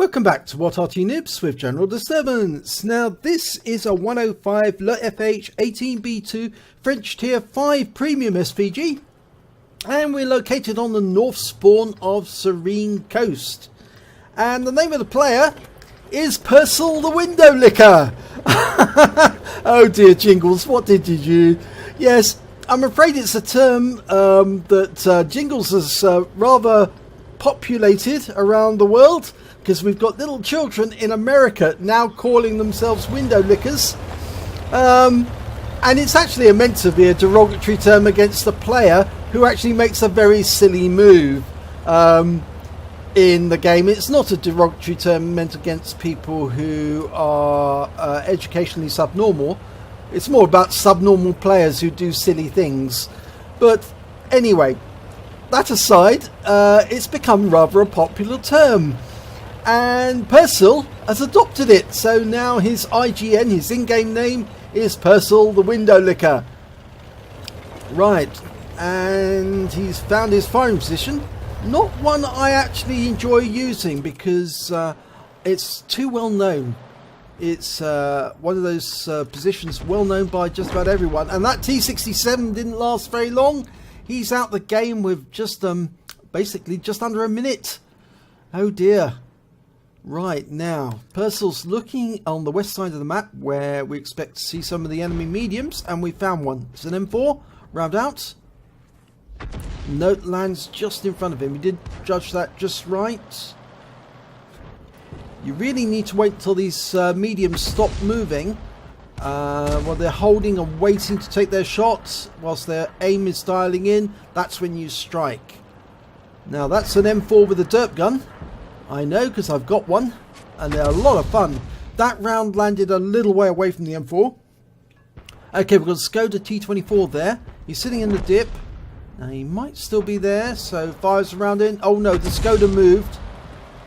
Welcome back to What Arty Noobs with General Disturbance. Now this is a 105 leFH18B2 French Tier 5 Premium SVG, and we're located on the north spawn of Serene Coast. And the name of the player is Purcell the Window Licker. Oh dear Jingles, what did you do? Yes, I'm afraid it's a term that Jingles has rather populated around the world, because we've got little children in America now calling themselves window lickers. And it's actually meant to be a derogatory term against the player who actually makes a very silly move in the game. It's not a derogatory term meant against people who are educationally subnormal. It's more about subnormal players who do silly things. But anyway, that aside, it's become rather a popular term. And Purcell has adopted it, so now his IGN, his in-game name, is Purcell the Window Licker. Right, and he's found his firing position. Not one I actually enjoy using because it's too well known. It's one of those positions well known by just about everyone. And that T67 didn't last very long. He's out the game with just basically just under a minute. Oh dear. Right, now Purcell's looking on the west side of the map where we expect to see some of the enemy mediums, and we found one. It's an M4, round out. Note lands just in front of him. We did judge that just right. You really need to wait until these mediums stop moving while they're holding and waiting to take their shots whilst their aim is dialing in. That's when you strike. Now that's an M4 with a derp gun. I know, because I've got one, and they're a lot of fun. That round landed a little way away from the M4. Okay, we've got a Skoda T24 there. He's sitting in the dip. Now he might still be there, so fires around in. Oh no, the Skoda moved.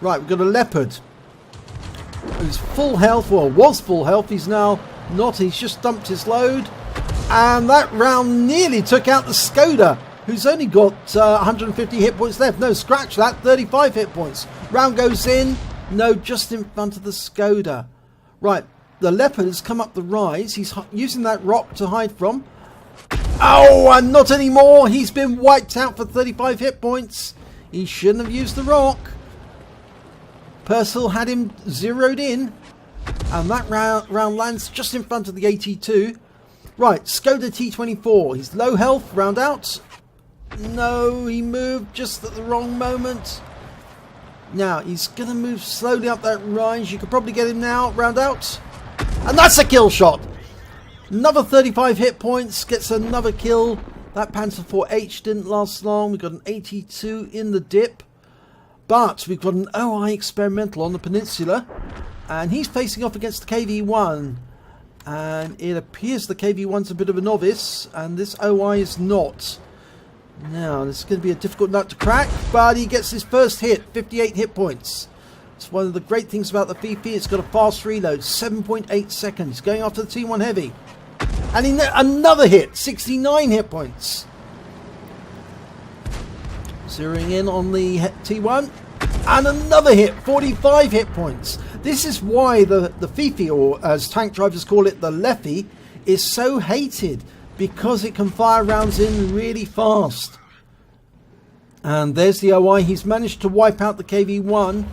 Right, we've got a Leopard who's full health, or was full health. He's now not. He's just dumped his load, and that round nearly took out the Skoda, who's only got 150 hit points left. No, scratch that, 35 hit points. Round goes in. No, just in front of the Skoda. Right, the Leopard has come up the rise. He's using that rock to hide from. Oh, and not anymore. He's been wiped out for 35 hit points. He shouldn't have used the rock. Purcell had him zeroed in. And that round lands just in front of the 82. Right, Skoda T24. He's low health, round out. No, he moved just at the wrong moment. Now, he's going to move slowly up that rise. You could probably get him now, round out. And that's a kill shot. Another 35 hit points, gets another kill. That Panzer IV-H didn't last long. We've got an 82 in the dip. But we've got an OI experimental on the peninsula. And he's facing off against the KV-1. And it appears the KV-1's a bit of a novice. And this OI is not. Now, this is going to be a difficult nut to crack, but he gets his first hit, 58 hit points. It's one of the great things about the Fifi. It's got a fast reload, 7.8 seconds. Going after the T1 Heavy. And another hit, 69 hit points. Zeroing in on the T1. And another hit, 45 hit points. This is why the Fifi, or as tank drivers call it, the leFH, is so hated. Because it can fire rounds in really fast. And there's the OI. He's managed to wipe out the KV-1.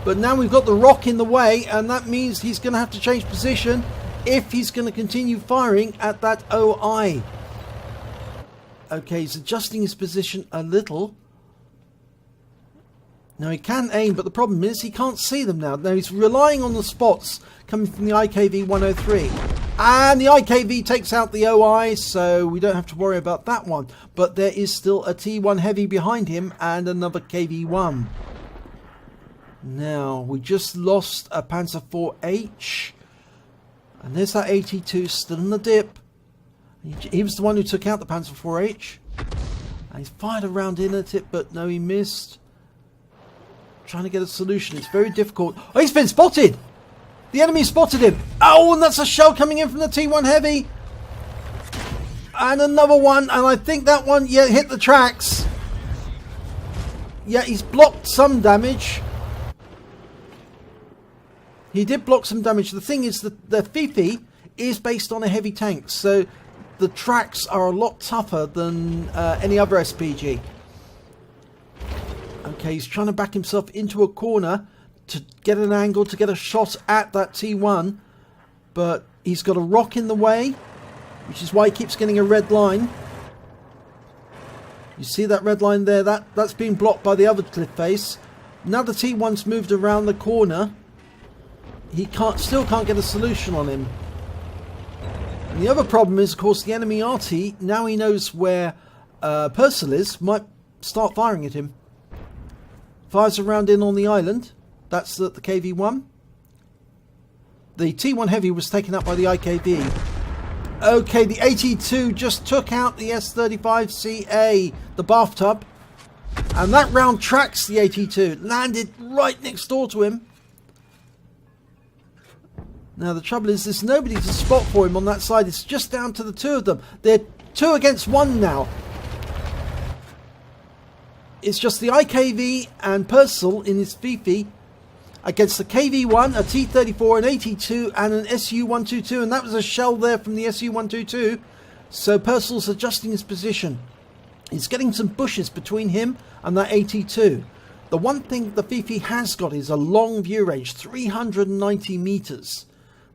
But now we've got the rock in the way. And that means he's going to have to change position if he's going to continue firing at that OI. Okay, he's adjusting his position a little. Now he can aim, but the problem is he can't see them now. Now he's relying on the spots coming from the IKV-103. And the IKV takes out the OI, so we don't have to worry about that one. But there is still a T1 Heavy behind him and another KV-1. Now, we just lost a Panzer IV-H. And there's that 82 still in the dip. He was the one who took out the Panzer IV-H. And he's fired a round in at it, but no, he missed. Trying to get a solution. It's very difficult. Oh, he's been spotted! The enemy spotted him. Oh, and that's a shell coming in from the T1 Heavy. And another one. And I think that one, yeah, hit the tracks. Yeah, he's blocked some damage. He did block some damage. The thing is that the Fifi is based on a heavy tank, so the tracks are a lot tougher than any other SPG. Okay, he's trying to back himself into a corner to get an angle, to get a shot at that T1, but he's got a rock in the way, which is why he keeps getting a red line. You see that red line there? That's been blocked by the other cliff face. Now the T1's moved around the corner. He still can't get a solution on him. And the other problem is, of course, the enemy Arty, now he knows where Purcell is, might start firing at him. Fires around in on the island. That's the KV-1. The T1 Heavy was taken out by the IKV. Okay, the 82 just took out the S-35CA, the bathtub. And that round tracks the 82. Landed right next door to him. Now the trouble is there's nobody to spot for him on that side. It's just down to the two of them. They're 2 against 1 now. It's just the IKV and Purcell in his Fifi against the KV-1, a T-34, an 82 and an SU-122. And that was a shell there from the SU-122. So Purcell's adjusting his position. He's getting some bushes between him and that 82. The one thing the Fifi has got is a long view range, 390 meters.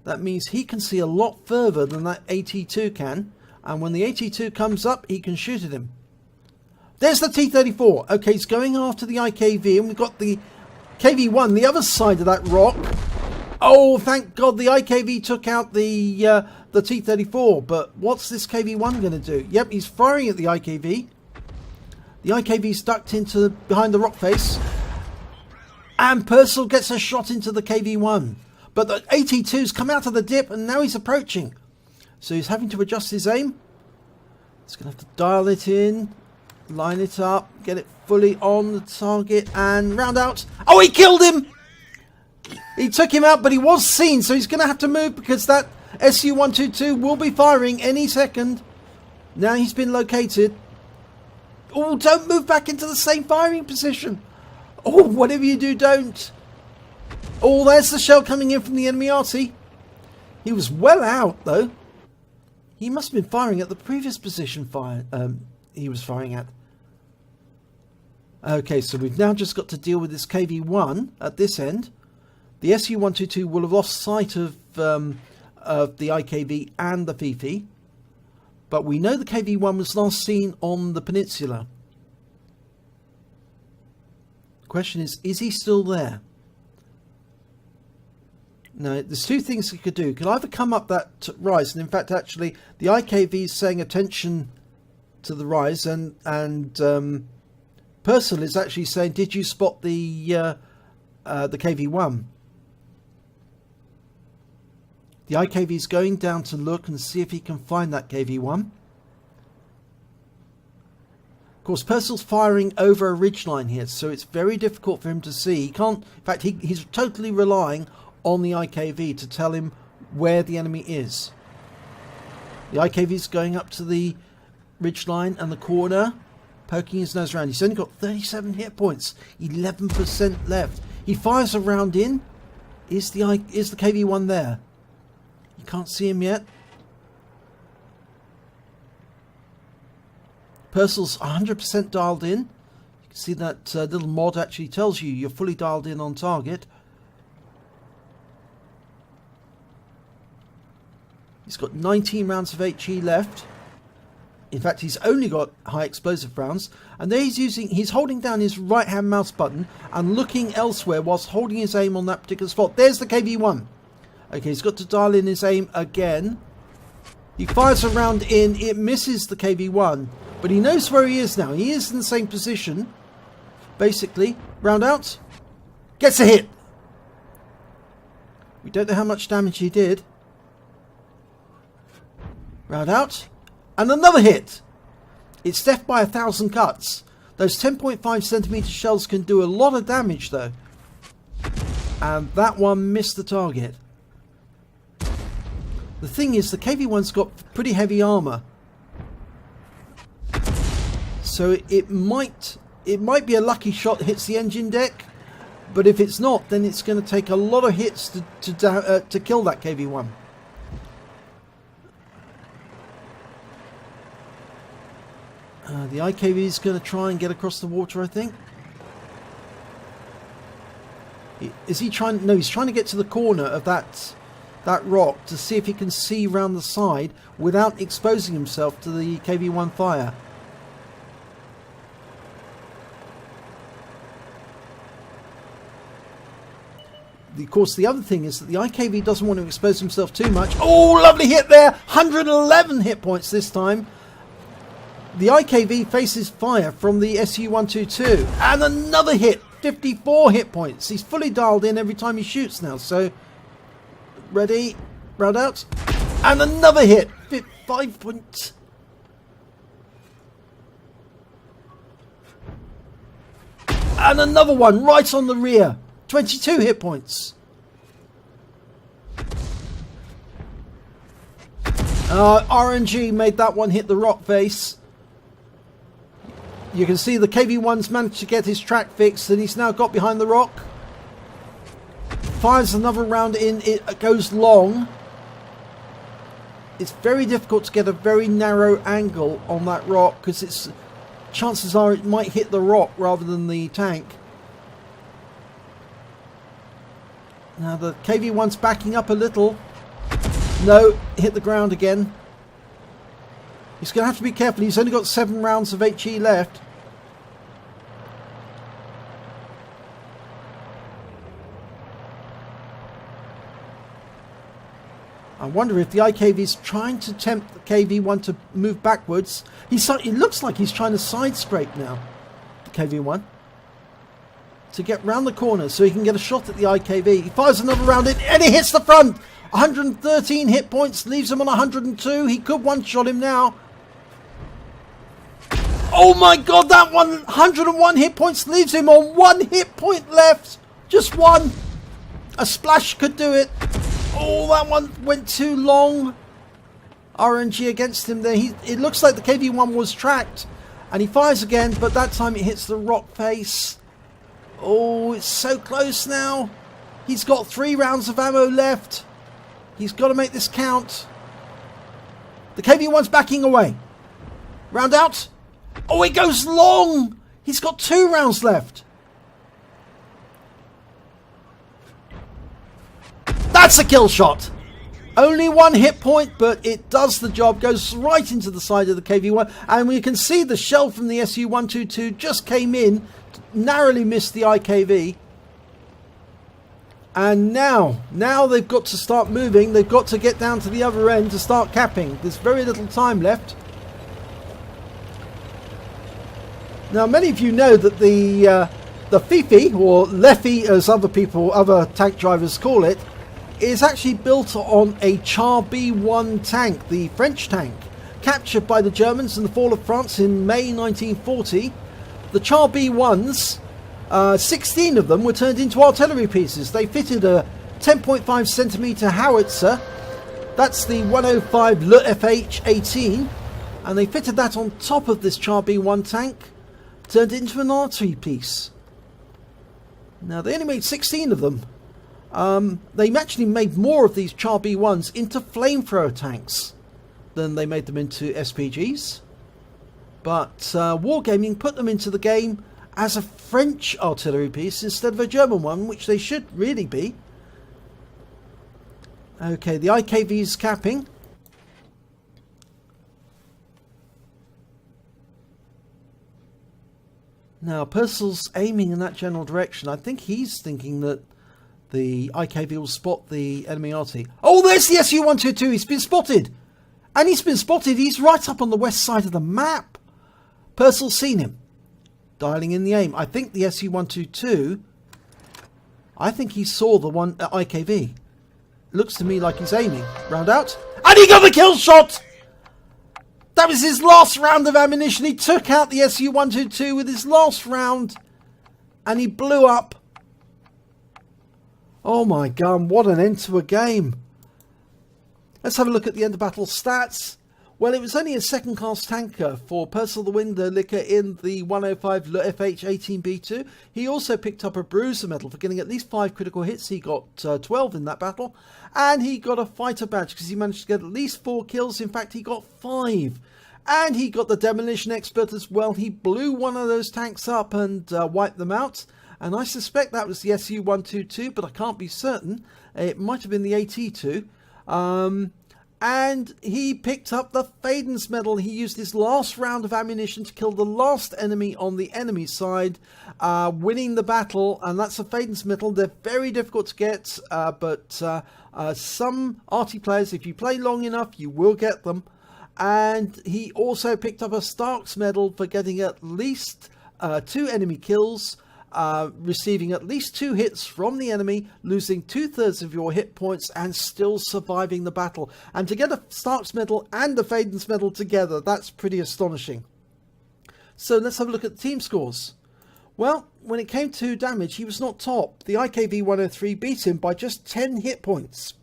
That means he can see a lot further than that 82 can. And when the 82 comes up, he can shoot at him. There's the T-34. Okay, he's going after the IKV. And we've got the KV-1, the other side of that rock. Oh, thank God the IKV took out the T-34. But what's this KV-1 going to do? Yep, he's firing at the IKV. The IKV's ducked into behind the rock face. And Purcell gets a shot into the KV-1. But the 82's come out of the dip and now he's approaching. So he's having to adjust his aim. He's going to have to dial it in, line it up, get it fully on the target and round out. Oh, he killed him! He took him out, but he was seen. So he's going to have to move because that SU-122 will be firing any second. Now he's been located. Oh, don't move back into the same firing position. Oh, whatever you do, don't. Oh, there's the shell coming in from the enemy Arty. He was well out, though. He must have been firing at the previous position he was firing at. Okay, so we've now just got to deal with this KV-1 at this end. The SU-122 will have lost sight of the IKV and the Fifi. But we know the KV-1 was last seen on the peninsula. The question is he still there? Now, there's 2 things he could do. He could either come up that rise, and in fact, actually, the IKV is saying attention to the rise, and Purcell is actually saying, did you spot the KV-1? The IKV is going down to look and see if he can find that KV-1. Of course, Purcell's firing over a ridgeline here, so it's very difficult for him to see. He can't. In fact, he's totally relying on the IKV to tell him where the enemy is. The IKV is going up to the ridgeline and the corner, poking his nose around. He's only got 37 hit points, 11% left. He fires a round in. Is the KV-1 there? You can't see him yet. Purcell's 100% dialed in. You can see that little mod actually tells you you're fully dialed in on target. He's got 19 rounds of HE left. In fact, he's only got high explosive rounds. And there he's holding down his right hand mouse button and looking elsewhere whilst holding his aim on that particular spot. There's the KV-1. Okay, he's got to dial in his aim again. He fires a round in. It misses the KV-1. But he knows where he is now. He is in the same position. Basically, round out. Gets a hit. We don't know how much damage he did. Round out. And another hit. It's death by 1,000 cuts. Those 10.5 centimeter shells can do a lot of damage though. And that one missed the target. The thing is, the KV-1's got pretty heavy armor. So it might be a lucky shot that hits the engine deck. But if it's not, then it's going to take a lot of hits to kill that KV-1. The IKV is going to try and get across the water, I think. Is he trying? No, he's trying to get to the corner of that rock to see if he can see round the side without exposing himself to the KV-1 fire. Of course, the other thing is that the IKV doesn't want to expose himself too much. Oh, lovely hit there! 111 hit points this time. The IKV faces fire from the SU-122. And another hit! 54 hit points. He's fully dialed in every time he shoots now. So, ready, round out. And another hit! 5 points. And another one right on the rear. 22 hit points. RNG made that one hit the rock face. You can see the KV-1's managed to get his track fixed and he's now got behind the rock. Fires another round in, it goes long. It's very difficult to get a very narrow angle on that rock because it's chances are it might hit the rock rather than the tank. Now the KV-1's backing up a little. No, hit the ground again. He's going to have to be careful. He's only got 7 rounds of HE left. I wonder if the IKV is trying to tempt the KV-1 to move backwards. It looks like he's trying to side scrape now, the KV-1, to get round the corner so he can get a shot at the IKV. He fires another round in and he hits the front. 113 hit points, leaves him on 102. He could one-shot him now. Oh my god, that one, 101 hit points, leaves him on 1 hit point left. Just one. A splash could do it. Oh, that one went too long. RNG against him there. It looks like the KV-1 was tracked. And he fires again, but that time it hits the rock face. Oh, it's so close now. He's got 3 rounds of ammo left. He's got to make this count. The KV-1's backing away. Round out. Oh, it goes long. He's got 2 rounds left. That's a kill shot. Only 1 hit point, but it does the job. Goes right into the side of the KV-1. And we can see the shell from the SU-122 just came in. Narrowly missed the IKV. And now they've got to start moving. They've got to get down to the other end to start capping. There's very little time left. Now, many of you know that the FIFI, or leFH as other tank drivers call it, is actually built on a Char B1 tank, the French tank, captured by the Germans in the fall of France in May 1940. The Char B1s, 16 of them were turned into artillery pieces. They fitted a 10.5 centimeter howitzer. That's the 105 leFH18, and they fitted that on top of this Char B1 tank, turned it into an artillery piece. Now, they only made 16 of them. They actually made more of these Char B1s into flamethrower tanks than they made them into SPGs. But Wargaming put them into the game as a French artillery piece instead of a German one, which they should really be. Okay, the IKV is capping. Now, Purcell's aiming in that general direction. I think he's thinking that the IKV will spot the enemy Arty. Oh, there's the SU-122. He's been spotted. And he's been spotted. He's right up on the west side of the map. Purcell's seen him. Dialing in the aim. I think the SU-122, I think he saw the one at IKV. Looks to me like he's aiming. Round out. And he got the kill shot! That was his last round of ammunition. He took out the SU-122 with his last round. And he blew up. Oh my god, what an end to a game. Let's have a look at the end of battle stats. Well, it was only a second class tanker for Personal the Window Licker in the 105 leFH18B2. He also picked up a bruiser medal for getting at least 5 critical hits. He got 12 in that battle, and he got a fighter badge because he managed to get at least 4 kills. In fact, he got 5. And he got the demolition expert as well. He blew one of those tanks up and wiped them out. And I suspect that was the SU-122, but I can't be certain. It might have been the AT-2. And he picked up the Fadin's medal. He used his last round of ammunition to kill the last enemy on the enemy side, winning the battle. And that's a Fadin's medal. They're very difficult to get, but some Arty players, if you play long enough, you will get them. And he also picked up a Stark's medal for getting at least 2 enemy kills, receiving at least 2 hits from the enemy, losing 2/3 of your hit points and still surviving the battle. And to get a Stark's medal and a Fadin's medal together, that's pretty astonishing. So let's have a look at the team scores. Well, when it came to damage, he was not top. The IKV-103 beat him by just 10 hit points.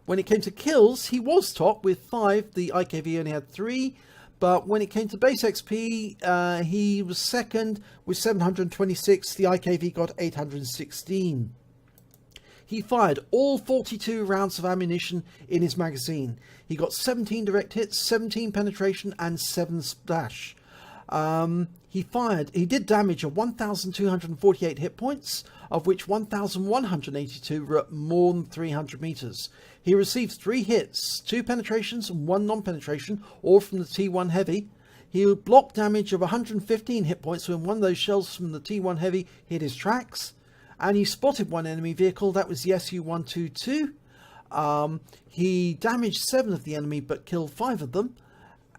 When it came to kills, he was top with 5. The IKV only had 3. But when it came to base XP, he was second with 726. The IKV got 816. He fired all 42 rounds of ammunition in his magazine. He got 17 direct hits, 17 penetration, and 7 splash. He did damage of 1,248 hit points, of which 1,182 were at more than 300 meters. He received 3 hits, 2 penetrations and 1 non-penetration, all from the T1 Heavy. He blocked damage of 115 hit points when one of those shells from the T1 Heavy hit his tracks. And he spotted 1 enemy vehicle, that was the SU-122. He damaged 7 of the enemy but killed 5 of them.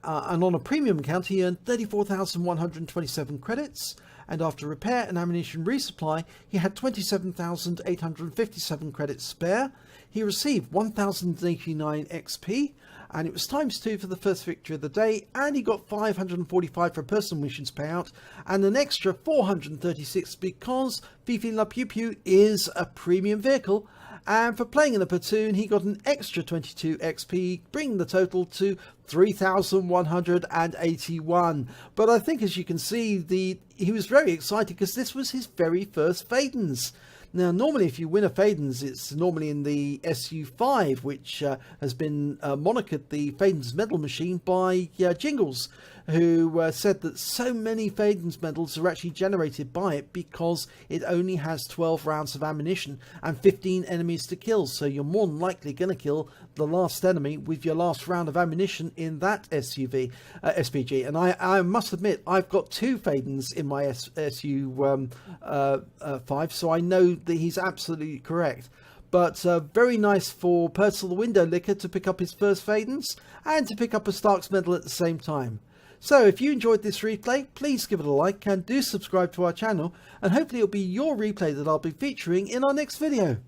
And on a premium account, he earned 34,127 credits. And after repair and ammunition resupply, he had 27,857 credits spare. He received 1,089 XP, and it was ×2 for the first victory of the day, and he got 545 for personal missions payout, and an extra 436 because Fifi La Pew Pew is a premium vehicle. And for playing in a platoon, he got an extra 22 XP, bringing the total to 3,181. But I think, as you can see, he was very excited because this was his very first Fadin's. Now, normally if you win a Fadin's, it's normally in the SU5, which has been monikered the Fadin's medal machine by Jingles, who said that so many Fadin's medals are actually generated by it because it only has 12 rounds of ammunition and 15 enemies to kill. So you're more than likely going to kill the last enemy with your last round of ammunition in that SPG. And I must admit, I've got 2 Fadin's in my SU5, so I know that he's absolutely correct. But very nice for Personal the Window Licker to pick up his first Fadin's and to pick up a Stark's medal at the same time. So if you enjoyed this replay, please give it a like and do subscribe to our channel, and hopefully it'll be your replay that I'll be featuring in our next video.